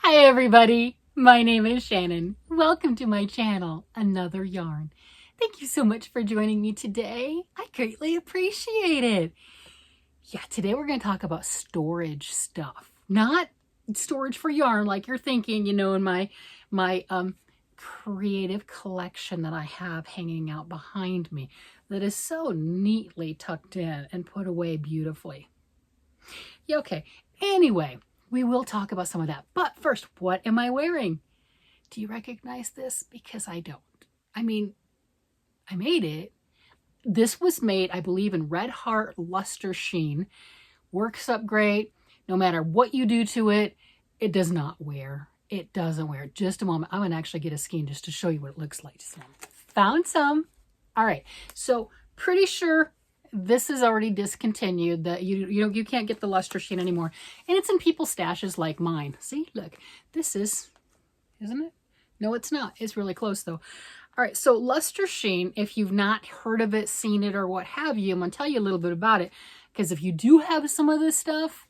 Hi everybody, my name is Shannon. Welcome to my channel, Another Yarn. Thank you so much for joining me today. I greatly appreciate it. Yeah, today we're going to talk about storage stuff. Not storage for yarn like you're thinking, in my creative collection that I have hanging out behind me that is so neatly tucked in and put away beautifully. Yeah, okay. Anyway, we will talk about some of that. But first, what am I wearing? Do you recognize this? Because I don't. I mean, I made it. This was made, I believe, in Red Heart Luster Sheen. Works up great. No matter what you do to it, it does not wear. It doesn't wear. Just a moment. I'm going to actually get a skein just to show you what it looks like. Just a moment. Found some. All right. So pretty sure this is already discontinued. That you can't get the luster sheen anymore, and it's in people's stashes like mine. See, look, this is, isn't it? No, it's not. It's really close though. All right, so luster sheen, if you've not heard of it, seen it, or what have you, I'm gonna tell you a little bit about it, because if you do have some of this stuff,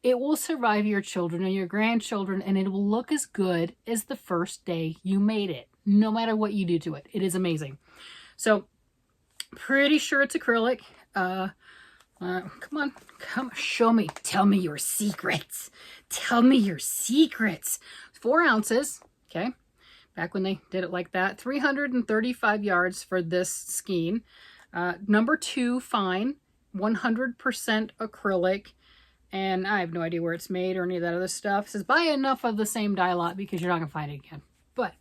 it will survive your children and your grandchildren, and it will look as good as the first day you made it, no matter what you do to it. It is amazing. So pretty sure it's acrylic. Come on, show me. Tell me your secrets. Tell me your secrets. 4 ounces, okay? Back when they did it like that. 335 yards for this skein. Number 2 fine, 100% acrylic. And I have no idea where it's made or any of that other stuff. It says buy enough of the same dye lot because you're not going to find it again. But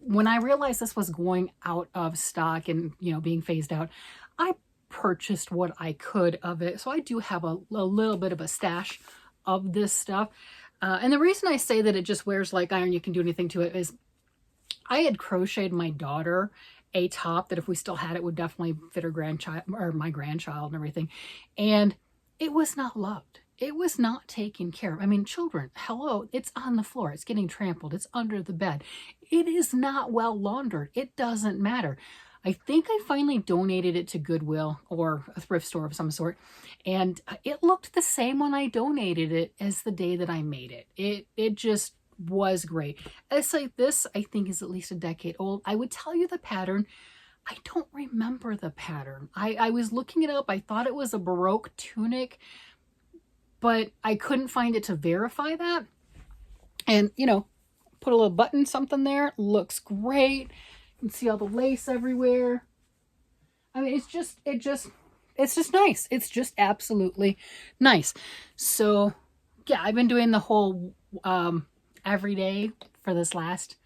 when I realized this was going out of stock and, being phased out, I purchased what I could of it. So I do have a little bit of a stash of this stuff. And the reason I say that it just wears like iron, you can do anything to it, is I had crocheted my daughter a top that if we still had it would definitely fit her grandchild or my grandchild and everything. And it was not loved. It was not taken care of. I mean, children, hello, it's on the floor. It's getting trampled. It's under the bed. It is not well laundered. It doesn't matter. I think I finally donated it to Goodwill or a thrift store of some sort. And it looked the same when I donated it as the day that I made it. It just was great. It's like this, I think, is at least a decade old. I would tell you the pattern. I don't remember the pattern. I was looking it up. I thought it was a Baroque tunic, but I couldn't find it to verify that. And, put a little button something there. Looks great. You can see all the lace everywhere. I mean, it's just nice. It's just absolutely nice. So, yeah, I've been doing the whole every day for this last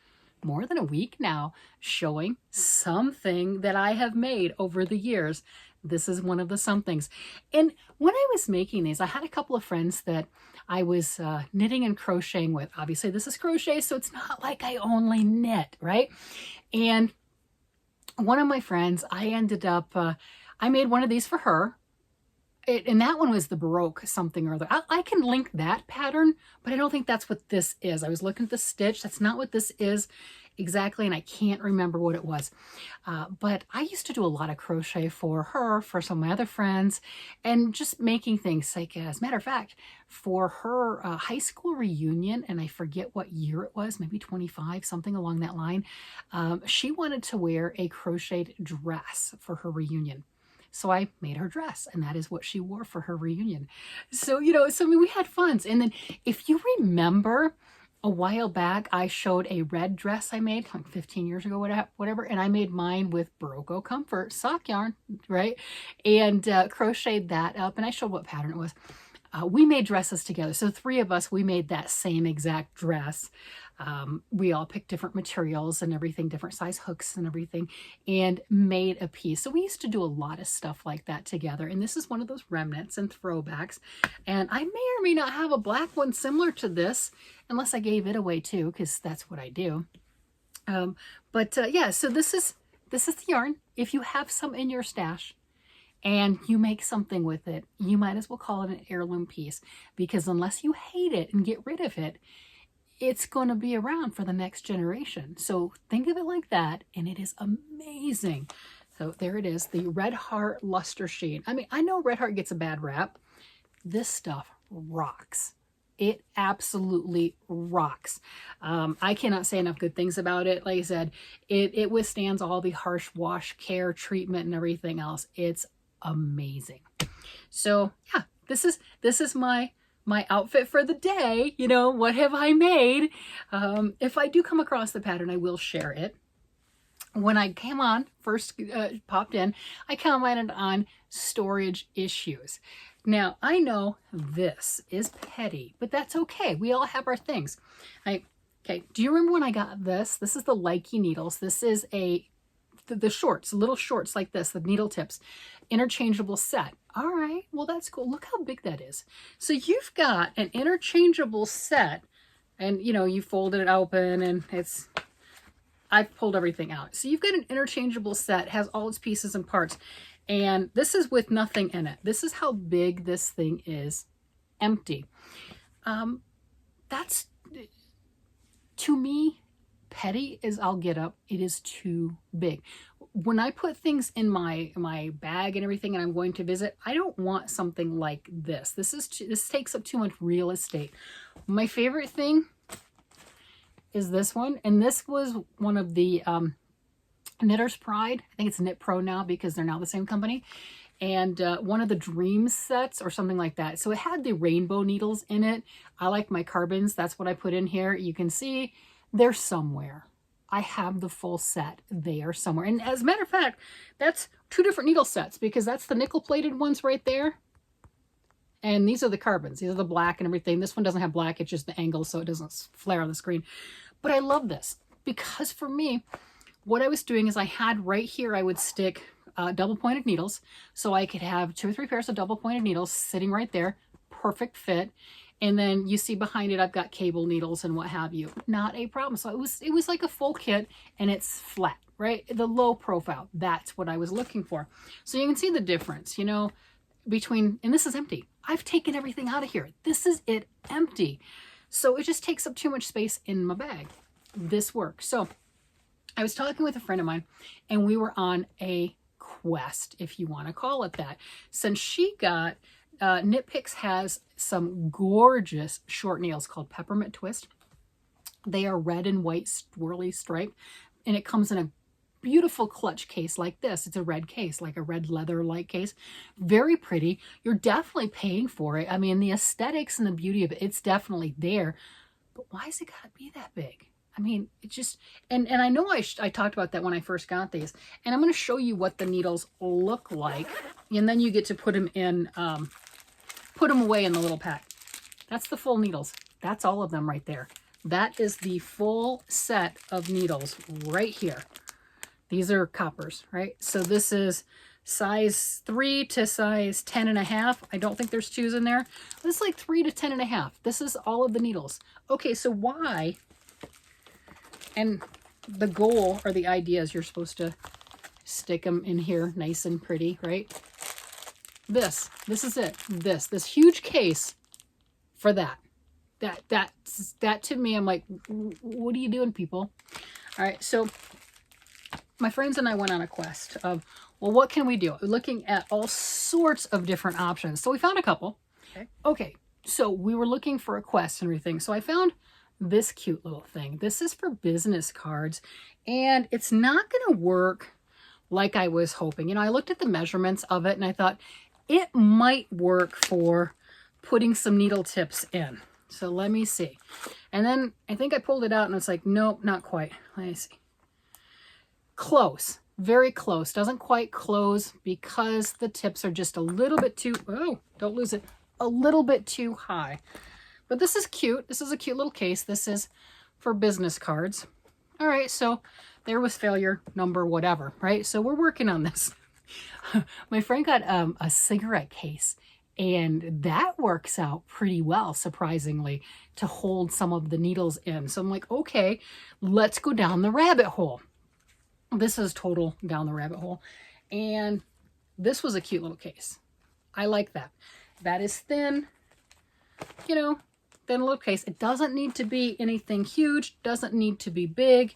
more than a week now, showing something that I have made over the years. This is one of the somethings. And when I was making these, I had a couple of friends that I was knitting and crocheting with. Obviously, this is crochet, so it's not like I only knit, right? And one of my friends, I ended up, I made one of these for her. And that one was the Baroque something or other. I can link that pattern, but I don't think that's what this is. I was looking at the stitch. That's not what this is exactly, and I can't remember what it was. But I used to do a lot of crochet for her, for some of my other friends, and just making things like, as a matter of fact, for her high school reunion, and I forget what year it was, maybe 25, something along that line, she wanted to wear a crocheted dress for her reunion. So I made her dress, and that is what she wore for her reunion. So, I mean, we had fun. And then if you remember a while back, I showed a red dress I made like 15 years ago, whatever. And I made mine with Baroque Comfort sock yarn, right? And crocheted that up. And I showed what pattern it was. We made dresses together. So 3 of us, we made that same exact dress. We all picked different materials and everything, different size hooks and everything, and made a piece. So we used to do a lot of stuff like that together. And this is one of those remnants and throwbacks. And I may or may not have a black one similar to this, unless I gave it away too, because that's what I do. Yeah, so this is the yarn. If you have some in your stash, and you make something with it, you might as well call it an heirloom piece, because unless you hate it and get rid of it, it's going to be around for the next generation. So think of it like that, and it is amazing. So there it is, the Red Heart Luster Sheen. I mean, I know Red Heart gets a bad rap. This stuff rocks. It absolutely rocks. I cannot say enough good things about it. Like I said, it withstands all the harsh wash, care, treatment, and everything else. It's amazing. So yeah, this is my outfit for the day. You know, what have I made? If I do come across the pattern, I will share it. When I came on, first popped in, I commented on storage issues. Now, I know this is petty, but that's okay. We all have our things. Okay, do you remember when I got this? This is the Likey needles. This is the shorts, little shorts like this, the needle tips, interchangeable set. All right, well, that's cool. Look how big that is. So you've got an interchangeable set, and you know, you folded it open and I've pulled everything out. So you've got an interchangeable set, has all its pieces and parts, and this is with nothing in it. This is how big this thing is, empty. That's, to me, petty as I'll get up. It is too big. When I put things in my bag and everything and I'm going to visit, I don't want something like this. This takes up too much real estate. My favorite thing is this one, and this was one of the Knitter's Pride. I think it's Knit Pro now because they're now the same company, and one of the Dream sets or something like that. So it had the rainbow needles in it. I like my carbons. That's what I put in here. You can see they're somewhere. I have the full set. They are somewhere. And as a matter of fact, that's two different needle sets because that's the nickel plated ones right there. And these are the carbons. These are the black and everything. This one doesn't have black. It's just the angle, so it doesn't flare on the screen. But I love this because for me, what I was doing is I had right here, I would stick double pointed needles. So I could have 2 or 3 pairs of double pointed needles sitting right there. Perfect fit. And then you see behind it, I've got cable needles and what have you. Not a problem. So it was like a full kit, and it's flat, right? The low profile. That's what I was looking for. So you can see the difference, you know, between, and this is empty. I've taken everything out of here. This is it empty. So it just takes up too much space in my bag. This works. So I was talking with a friend of mine, and we were on a quest, if you want to call it that. Since she got, Knit Picks has some gorgeous short nails called Peppermint Twist. They are red and white swirly stripe, and it comes in a beautiful clutch case like this. It's a red case, like a red leather-like case. Very pretty. You're definitely paying for it. I mean, the aesthetics and the beauty of it, it's definitely there. But why has it got to be that big? I mean, it just, and I know I talked about that when I first got these, and I'm going to show you what the needles look like, and then you get to put them in, put them away in the little pack. That's the full needles. That's all of them right there. That is the full set of needles right here. These are coppers, right? So this is size 3 to size 10.5. I don't think there's 2s in there. This is like 3 to 10.5. This is all of the needles. Okay, so why? And the goal or the idea is you're supposed to stick them in here nice and pretty, right? This is it. This huge case for that. That to me, I'm like, what are you doing, people? All right, so my friends and I went on a quest of, well, what can we do? Looking at all sorts of different options. So we found a couple. Okay, so we were looking for a quest and everything. So I found this cute little thing. This is for business cards, and it's not going to work like I was hoping. You know, I looked at the measurements of it, and I thought it might work for putting some needle tips in. So let me see. And then I think I pulled it out, and it's like, nope, not quite. Let me see. Close, very close. Doesn't quite close because the tips are just a little bit too, oh, don't lose it, a little bit too high. But this is cute. This is a cute little case. This is for business cards. All right, so there was failure number whatever, right? So we're working on this. My friend got a cigarette case, and that works out pretty well, surprisingly, to hold some of the needles in. So I'm like, okay, let's go down the rabbit hole. This is total down the rabbit hole. And this was a cute little case. I like that. That is thin, you know, thin little case. It doesn't need to be anything huge, doesn't need to be big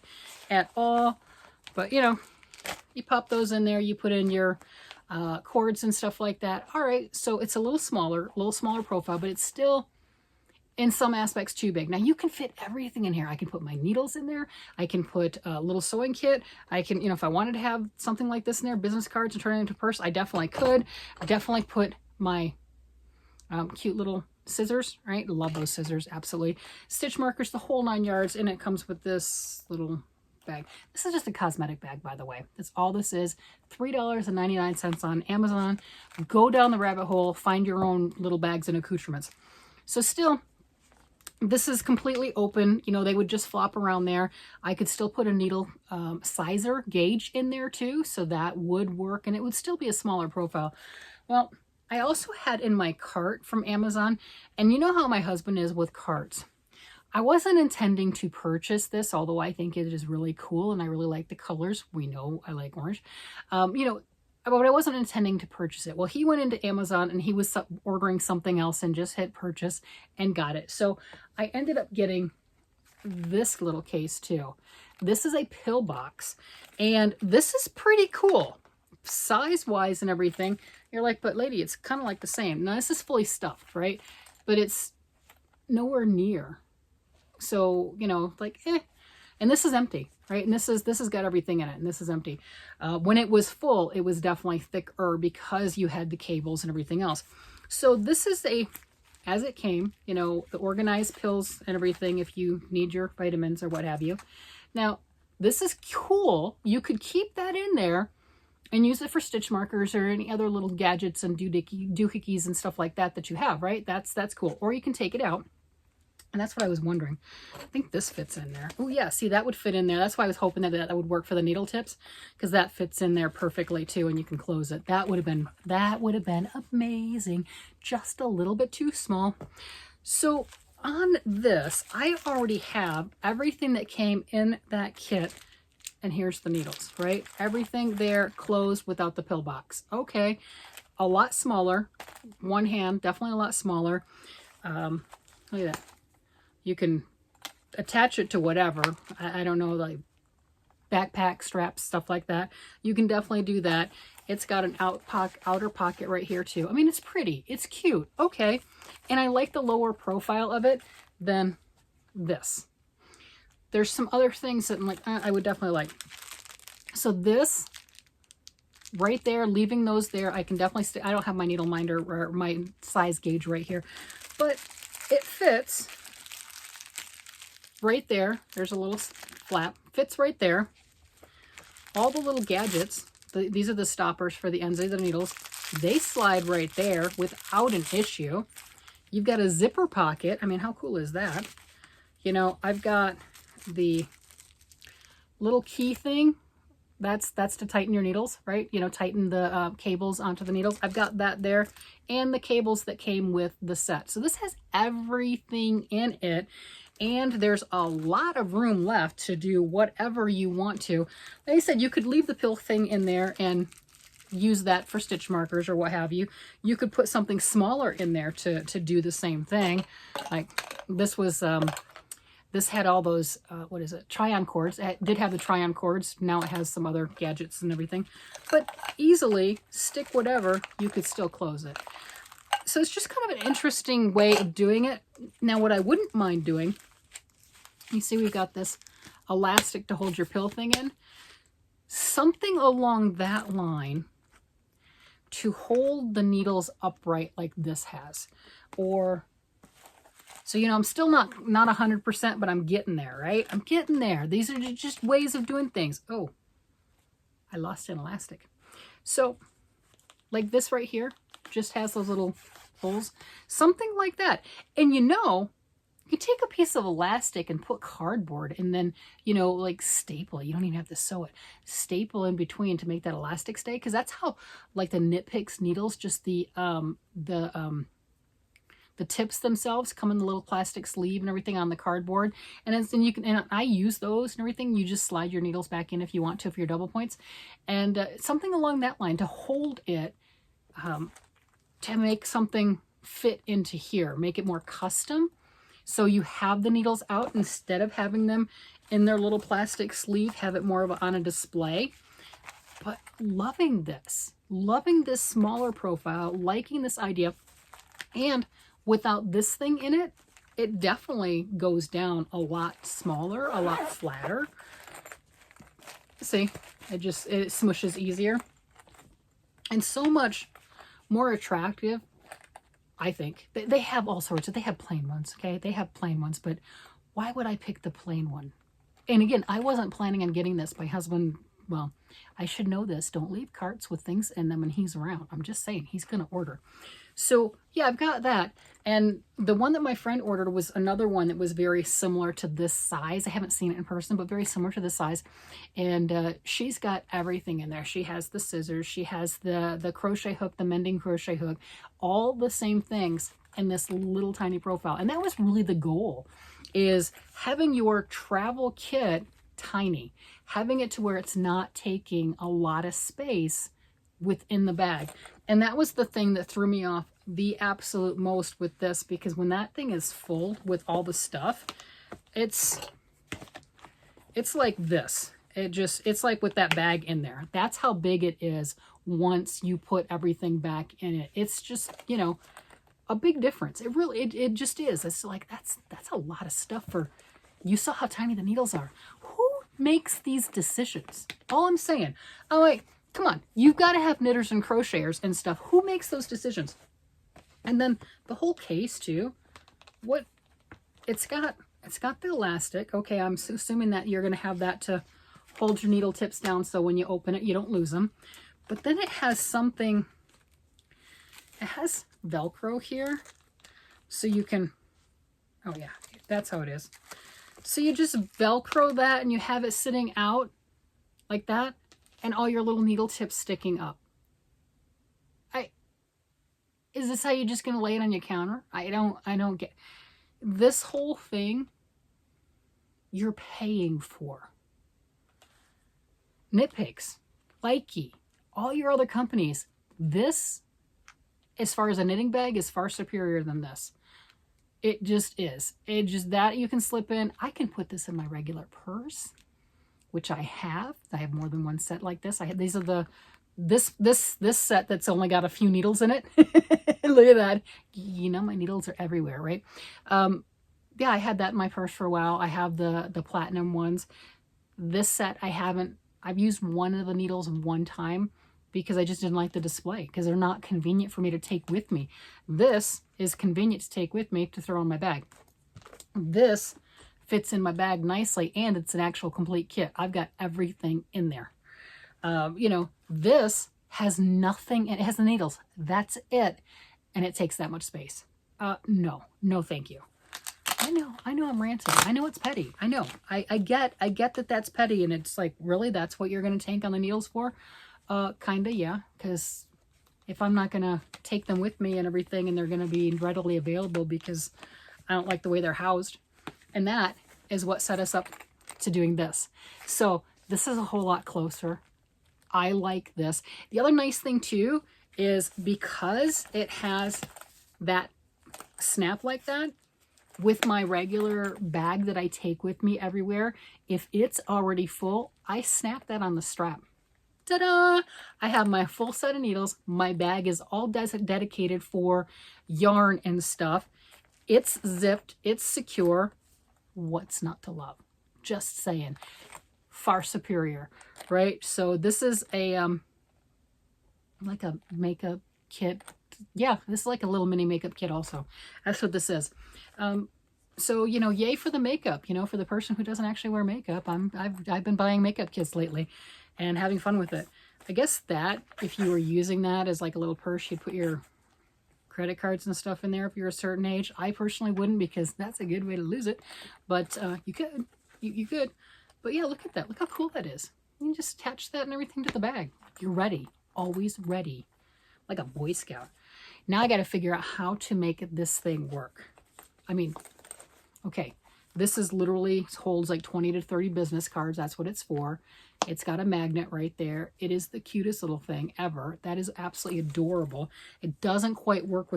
at all. But, you know, you pop those in there, you put in your cords and stuff like that. All right, so it's a little smaller profile, but it's still, in some aspects too big. Now you can fit everything in here. I can put my needles in there. I can put a little sewing kit. I can, you know, if I wanted to have something like this in there, business cards and turn it into a purse, I definitely could. I definitely put my cute little scissors, right? Love those scissors, absolutely. Stitch markers, the whole 9 yards, and it comes with this little bag. This is just a cosmetic bag, by the way. That's all this is. $3.99 on Amazon. Go down the rabbit hole, find your own little bags and accoutrements. So still, this is completely open. You know, they would just flop around there. I could still put a needle sizer gauge in there too, so that would work, and it would still be a smaller profile. Well, I also had in my cart from Amazon, and you know how my husband is with carts. I wasn't intending to purchase this, although I think it is really cool and I really like the colors. We know I like orange. You know, but I wasn't intending to purchase it. Well, he went into Amazon and he was ordering something else and just hit purchase and got it. So I ended up getting this little case too. This is a pill box, and this is pretty cool. Size-wise and everything, you're like, but lady, it's kind of like the same. Now, this is fully stuffed, right? But it's nowhere near. So, you know, like, eh. And this is empty, right? And this has got everything in it, and this is empty. When it was full, it was definitely thicker because you had the cables and everything else. So this is as it came, you know, the organized pills and everything if you need your vitamins or what have you. Now, this is cool. You could keep that in there and use it for stitch markers or any other little gadgets and doohickeys and stuff like that you have, right? That's cool. Or you can take it out. And that's what I was wondering. I think this fits in there. Oh yeah, see, that would fit in there. That's why I was hoping that would work for the needle tips, because that fits in there perfectly too, and you can close it. That would have been amazing. Just a little bit too small. So on this, I already have everything that came in that kit. And here's the needles, right? Everything there closed without the pill box. Okay, a lot smaller. One hand, definitely a lot smaller. Look at that. You can attach it to whatever. I don't know, like backpack straps, stuff like that. You can definitely do that. It's got an outer pocket right here too. I mean, it's pretty. It's cute. Okay. And I like the lower profile of it than this. There's some other things that I'm like, I would definitely like. So this right there, leaving those there, I can definitely I don't have my needle minder or my size gauge right here, but it fits right there. There's a little flap, fits right there. All the little gadgets, these are the stoppers for the ends of the needles. They slide right there without an issue. You've got a zipper pocket. I mean, how cool is that? You know, I've got the little key thing. That's to tighten your needles, right? You know, tighten the cables onto the needles. I've got that there, and the cables that came with the set. So this has everything in it, and there's a lot of room left to do whatever you want to. Like I said, you could leave the pill thing in there and use that for stitch markers or what have you. You could put something smaller in there to do the same thing. Like this was... this had all those, what is it, try-on cords. It did have the try-on cords. Now it has some other gadgets and everything. But easily, stick whatever, you could still close it. So it's just kind of an interesting way of doing it. Now, what I wouldn't mind doing, you see we've got this elastic to hold your pill thing in. Something along that line to hold the needles upright like this has. Or... so, you know, I'm still not 100%, but I'm getting there, right? I'm getting there. These are just ways of doing things. Oh, I lost an elastic. So, like this right here, just has those little holes. Something like that. And you know, you can take a piece of elastic and put cardboard and then, you know, like staple it. You don't even have to sew it. Staple in between to make that elastic stay. Because that's how, like the Knit Picks needles, just the tips themselves come in the little plastic sleeve and everything on the cardboard. And you can, and I use those and everything. You just slide your needles back in if you want to for your double points. And something along that line to hold it, to make something fit into here, make it more custom. So you have the needles out instead of having them in their little plastic sleeve, have it more of on a display. But loving this smaller profile, liking this idea. And without this thing in it, it definitely goes down a lot smaller, a lot flatter. See, it smushes easier and so much more attractive, I think. They have all sorts of, they have plain ones, okay? They have plain ones, but why would I pick the plain one? And again, I wasn't planning on getting this. My husband, well, I should know this. Don't leave carts with things in them when he's around. I'm just saying, he's going to order. So yeah, I've got that. And the one that my friend ordered was another one that was very similar to this size. I haven't seen it in person, but very similar to this size. And she's got everything in there. She has the scissors. She has the crochet hook, the mending crochet hook, all the same things in this little tiny profile. And that was really the goal, is having your travel kit tiny, having it to where it's not taking a lot of space within the bag. And that was the thing that threw me off the absolute most with this, because when that thing is full with all the stuff, it's like this. It's like with that bag in there. That's how big it is once you put everything back in it. It's just, you know, a big difference. It really, it just is. It's like, that's a lot of stuff for, you saw how tiny the needles are. Who makes these decisions? All I'm saying, I'm like, come on, you've got to have knitters and crocheters and stuff. Who makes those decisions? And then the whole case too, what it's got the elastic. Okay, I'm assuming that you're going to have that to hold your needle tips down so when you open it, you don't lose them. But then it has something, it has Velcro here. So you can, oh yeah, that's how it is. So you just Velcro that and you have it sitting out like that and all your little needle tips sticking up. Is this how you're just going to lay it on your counter? I don't get this whole thing. You're paying for Knit Picks, Likey, all your other companies. This, as far as a knitting bag, is far superior than this. It just is. It just, that you can slip in. I can put this in my regular purse, which I have. I have more than one set like this. I have, these are the, this set that's only got a few needles in it. Look at that. You know, my needles are everywhere, right? Yeah, I had that in my purse for a while. I have the platinum ones. This set, I've used one of the needles one time because I just didn't like the display, because they're not convenient for me to take with me. This is convenient to take with me to throw in my bag. This fits in my bag nicely, and it's an actual complete kit. I've got everything in there. You know, this has nothing, and it has the needles. That's it. And it takes that much space. No, thank you. I know I'm ranting. I know it's petty. I know. I get that that's petty, and it's like, really, that's what you're going to tank on the needles for? Kinda, yeah. Because if I'm not going to take them with me and everything, and they're going to be readily available because I don't like the way they're housed. And that is what set us up to doing this. So this is a whole lot closer. I like this. The other nice thing too is because it has that snap like that, with my regular bag that I take with me everywhere, if it's already full, I snap that on the strap. Ta-da! I have my full set of needles. My bag is all dedicated for yarn and stuff. It's zipped. It's secure. What's not to love? Just saying. Far superior, right? So this is a like a makeup kit. Yeah, this is like a little mini makeup kit also. That's what this is. So, you know, yay for the makeup, you know, for the person who doesn't actually wear makeup. I've been buying makeup kits lately and having fun with it. I guess that if you were using that as like a little purse, you'd put your credit cards and stuff in there if you're a certain age. I personally wouldn't, because that's a good way to lose it. But you could. You could. But yeah, look at that. Look how cool that is. You can just attach that and everything to the bag. You're ready. Always ready. Like a Boy Scout. Now I got to figure out how to make this thing work. I mean, okay, this is literally holds like 20 to 30 business cards. That's what it's for. It's got a magnet right there. It is the cutest little thing ever. That is absolutely adorable. It doesn't quite work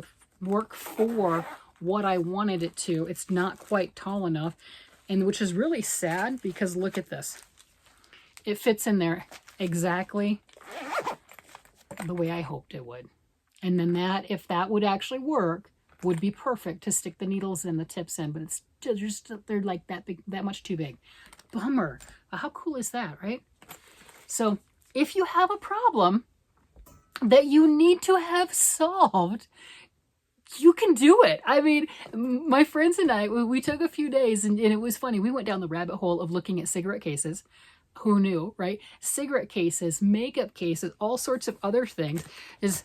for what I wanted it to. It's not quite tall enough, and which is really sad, because look at this. It fits in there exactly the way I hoped it would. And then that, if that would actually work, would be perfect to stick the needles in, the tips in, but it's just, they're like that big, that much too big. Bummer. How cool is that, right? So if you have a problem that you need to have solved, you can do it. I mean, my friends and I, we took a few days and it was funny. We went down the rabbit hole of looking at cigarette cases. Who knew, right? Cigarette cases, makeup cases, all sorts of other things. Is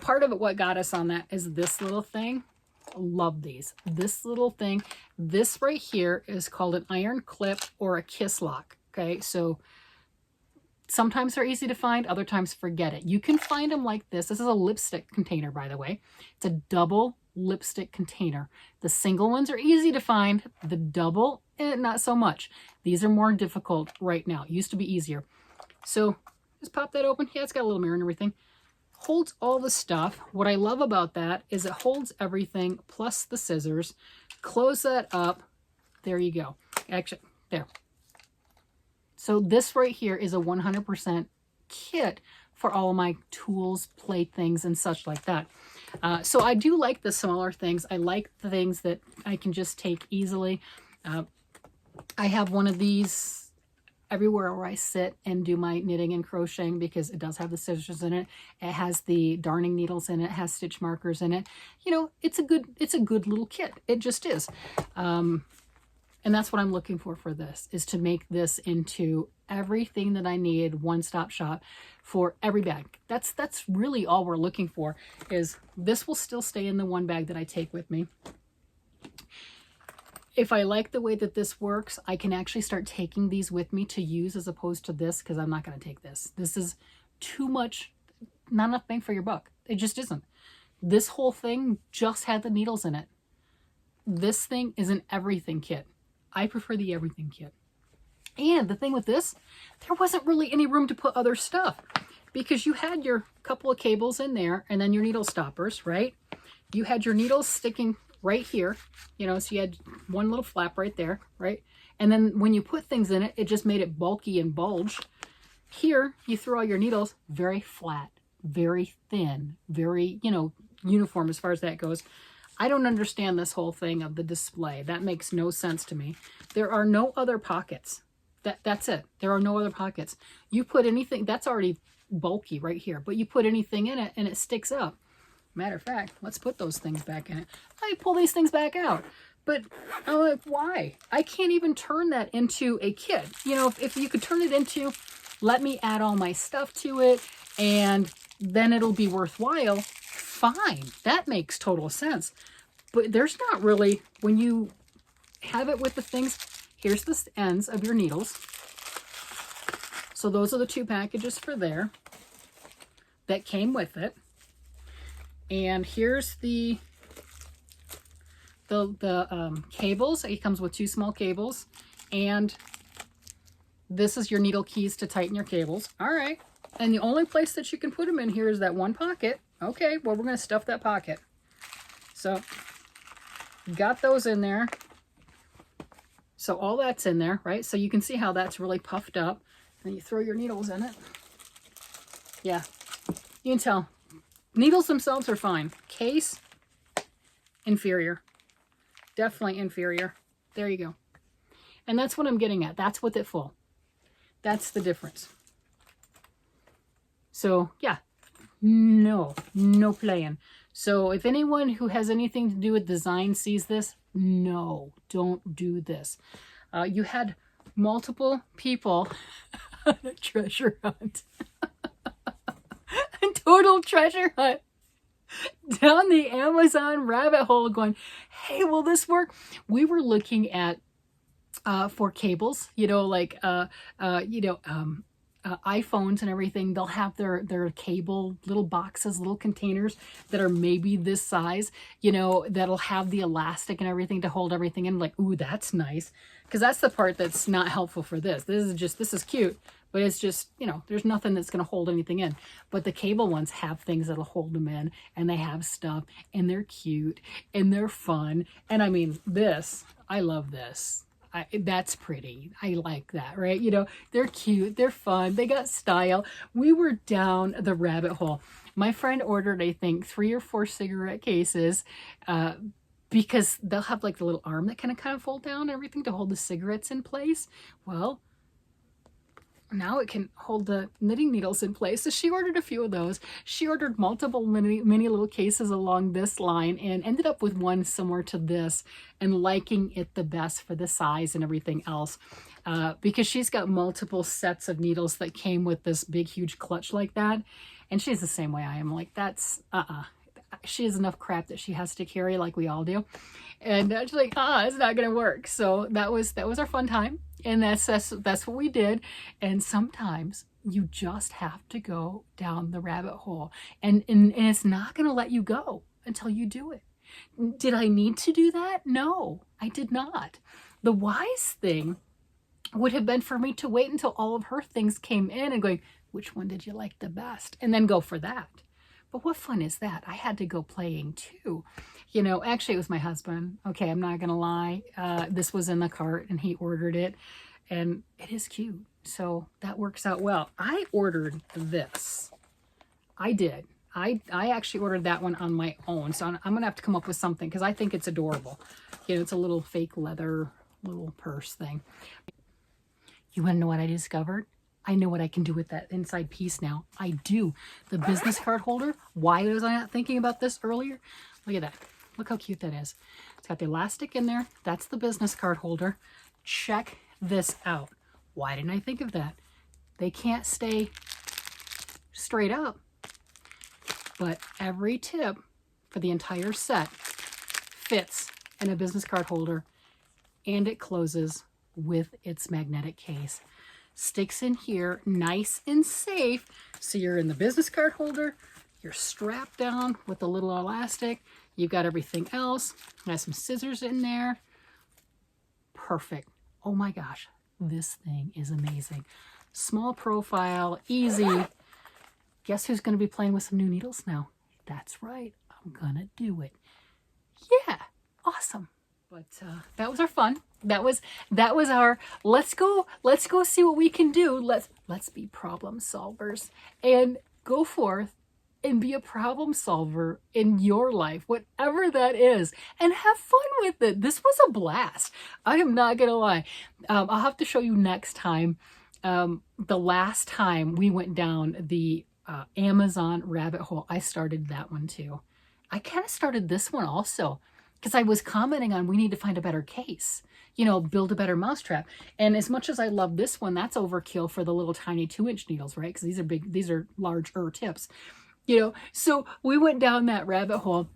part of it. What got us on that is this little thing. Love these. This little thing. This right here is called an iron clip or a kiss lock. Okay, so sometimes they're easy to find, other times forget it. You can find them like this. This is a lipstick container, by the way. It's a double lipstick container. The single ones are easy to find. The double, not so much. These are more difficult right now. It used to be easier. So just pop that open. Yeah, it's got a little mirror and everything. Holds all the stuff. What I love about that is it holds everything plus the scissors. Close that up. There you go. Actually, there. So this right here is a 100% kit for all of my tools, playthings, and such like that. So I do like the smaller things. I like the things that I can just take easily. I have one of these everywhere where I sit and do my knitting and crocheting because it does have the scissors in it. It has the darning needles in it. It has stitch markers in it. You know, it's a good little kit. It just is. And that's what I'm looking for this, is to make this into everything that I need, one-stop shop for every bag. That's really all we're looking for, is this will still stay in the one bag that I take with me. If I like the way that this works, I can actually start taking these with me to use as opposed to this, because I'm not going to take this. This is too much, not enough bang for your buck. It just isn't. This whole thing just had the needles in it. This thing is an everything kit. I prefer the everything kit. And the thing with this, there wasn't really any room to put other stuff because you had your couple of cables in there and then your needle stoppers, right? You had your needles sticking right here, you know, so you had one little flap right there, right? And then when you put things in it, it just made it bulky and bulge. Here, you throw all your needles, very flat, very thin, very, you know, uniform as far as that goes. I don't understand this whole thing of the display. That makes no sense to me. There are no other pockets. That's it. There are no other pockets. You put anything, that's already bulky right here, but you put anything in it and it sticks up. Matter of fact, let's put those things back in it. I pull these things back out. But I'm like, why? I can't even turn that into a kit. You know, if you could turn it into, let me add all my stuff to it and then it'll be worthwhile. Fine, that makes total sense. But there's not really, when you have it with the things, here's the ends of your needles. So those are the two packages for there that came with it. And here's the cables. It comes with two small cables. And this is your needle keys to tighten your cables. All right. And the only place that you can put them in here is that one pocket. Okay, well, we're going to stuff that pocket. So, got those in there. So, all that's in there, right? So, you can see how that's really puffed up. And you throw your needles in it. Yeah, you can tell. Needles themselves are fine. Case, inferior. Definitely inferior. There you go. And that's what I'm getting at. That's with it full. That's the difference. So, yeah. No playing. So if anyone who has anything to do with design sees this, no, don't do this. You had multiple people on a treasure hunt. A total treasure hunt down the Amazon rabbit hole going, hey, will this work? We were looking at for cables, you know, like iPhones and everything. They'll have their cable little boxes, little containers that are maybe this size, you know, that'll have the elastic and everything to hold everything in. Like, ooh, that's nice. Because that's the part that's not helpful for this. This is cute, but it's just, you know, there's nothing that's going to hold anything in. But the cable ones have things that'll hold them in, and they have stuff, and they're cute, and they're fun. And I mean, this, I love this. that's pretty. I like that, right? You know, they're cute, they're fun, they got style. We were down the rabbit hole. My friend ordered, I think, 3 or 4 cigarette cases, because they'll have like the little arm that kind of fold down and everything to hold the cigarettes in place. Well, now it can hold the knitting needles in place. So she ordered a few of those. She ordered multiple mini little cases along this line and ended up with one similar to this and liking it the best for the size and everything else. Because she's got multiple sets of needles that came with this big, huge clutch like that. And she's the same way I am. Like, that's, she has enough crap that she has to carry like we all do. And she's like, it's not going to work. So that was our fun time. And that's what we did. And sometimes you just have to go down the rabbit hole. And it's not going to let you go until you do it. Did I need to do that? No, I did not. The wise thing would have been for me to wait until all of her things came in and going, which one did you like the best? And then go for that. But what fun is that? I had to go playing too. You know, actually it was my husband. Okay, I'm not going to lie. This was in the cart and he ordered it and it is cute. So that works out well. I ordered this. I did. I actually ordered that one on my own. So I'm going to have to come up with something because I think it's adorable. You know, it's a little fake leather little purse thing. You want to know what I discovered? I know what I can do with that inside piece now. I do. The business card holder. Why was I not thinking about this earlier? Look at that. Look how cute that is. It's got the elastic in there. That's the business card holder. Check this out. Why didn't I think of that? They can't stay straight up, but every tip for the entire set fits in a business card holder and it closes with its magnetic case. Sticks in here nice and safe. So you're in the business card holder, you're strapped down with a little elastic, you've got everything else, got some scissors in there. Perfect. Oh my gosh, this thing is amazing. Small profile, easy. Guess who's going to be playing with some new needles now? That's right, I'm gonna do it. Yeah, awesome. But that was our fun. That was our let's go see what we can do. Let's be problem solvers and go forth and be a problem solver in your life, whatever that is, and have fun with it. This was a blast. I am not gonna lie. I'll have to show you next time. The last time we went down the Amazon rabbit hole, I started that one too. I kind of started this one also, because I was commenting on we need to find a better case, you know, build a better mousetrap. And as much as I love this one, that's overkill for the little tiny 2-inch needles, right? Because these are big, these are larger tips, you know. So we went down that rabbit hole.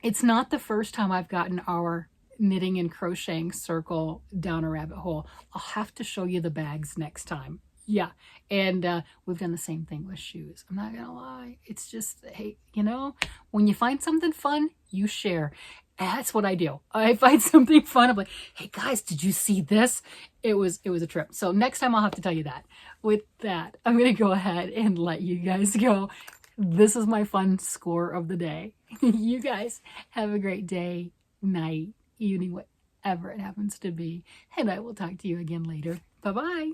It's not the first time I've gotten our knitting and crocheting circle down a rabbit hole. I'll have to show you the bags next time. Yeah, and we've done the same thing with shoes. I'm not gonna lie. It's just, hey, you know, when you find something fun, you share. That's what I do. I find something fun. I'm like, hey guys, did you see this? It was a trip. So next time I'll have to tell you that. With that, I'm going to go ahead and let you guys go. This is my fun score of the day. You guys have a great day, night, evening, whatever it happens to be. And I will talk to you again later. Bye-bye.